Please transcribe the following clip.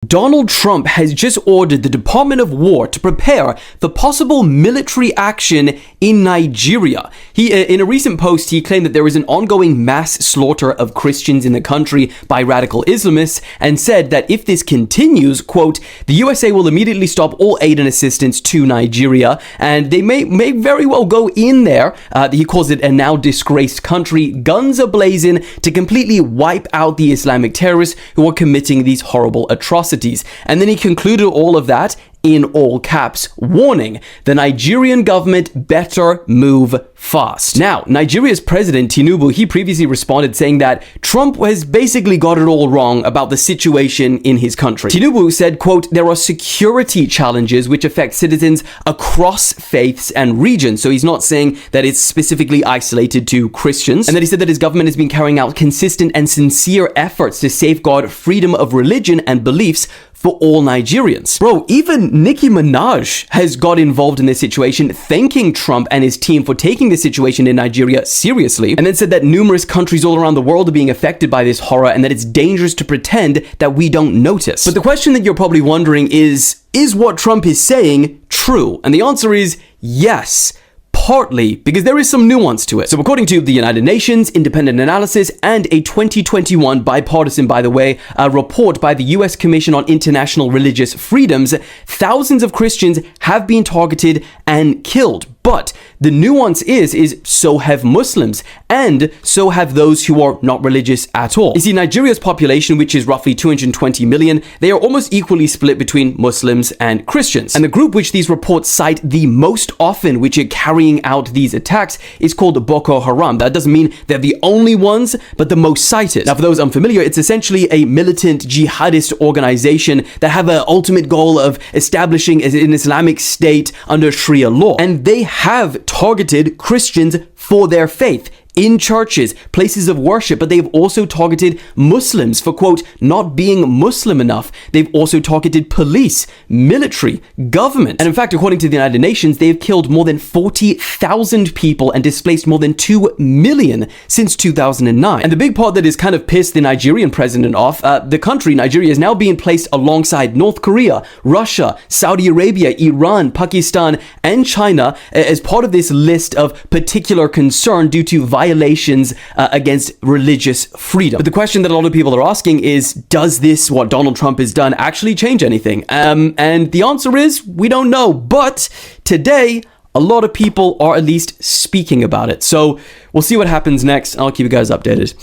Donald Trump has just ordered the Department of War to prepare for possible military action in Nigeria. In a recent post, he claimed that there is an ongoing mass slaughter of Christians in the country by radical Islamists, and said that if this continues, quote, the USA will immediately stop all aid and assistance to Nigeria, and they may very well go in there, he calls it a now disgraced country, guns a-blazing, to completely wipe out the Islamic terrorists who are committing these horrible atrocities. And then he concluded all of that in all caps, warning the Nigerian government better move fast. Now, Nigeria's president, Tinubu, he previously responded saying that Trump has basically got it all wrong about the situation in his country. Tinubu said, quote, there are security challenges which affect citizens across faiths and regions. So he's not saying that it's specifically isolated to Christians. And then he said that his government has been carrying out consistent and sincere efforts to safeguard freedom of religion and beliefs for all Nigerians. Bro, even Nicki Minaj has got involved in this situation, thanking Trump and his team for taking the situation in Nigeria seriously, and then said that numerous countries all around the world are being affected by this horror and that it's dangerous to pretend that we don't notice. But the question that you're probably wondering is what Trump is saying true? And the answer is yes. Partly, because there is some nuance to it. So according to the United Nations, independent analysis, and a 2021 bipartisan, by the way, report by the US Commission on International Religious Freedoms, thousands of Christians have been targeted and killed. But the nuance is so have Muslims, and so have those who are not religious at all. You see, Nigeria's population, which is roughly 220 million, they are almost equally split between Muslims and Christians. And the group which these reports cite the most often, which are carrying out these attacks, is called Boko Haram. That doesn't mean they're the only ones, but the most cited. Now, for those unfamiliar, it's essentially a militant jihadist organization that have an ultimate goal of establishing an Islamic state under Sharia law. And they have targeted Christians for their faith in churches, places of worship, but they've also targeted Muslims for, quote, not being Muslim enough. They've also targeted police, military, government. And in fact, according to the United Nations, they've killed more than 40,000 people and displaced more than 2 million since 2009. And the big part that has kind of pissed the Nigerian president off, the country, Nigeria, is now being placed alongside North Korea, Russia, Saudi Arabia, Iran, Pakistan, and China as part of this list of particular concern due to violations against religious freedom. But the question that a lot of people are asking is, does this, what Donald Trump has done, actually change anything? And the answer is, we don't know. But today, a lot of people are at least speaking about it. So we'll see what happens next. I'll keep you guys updated.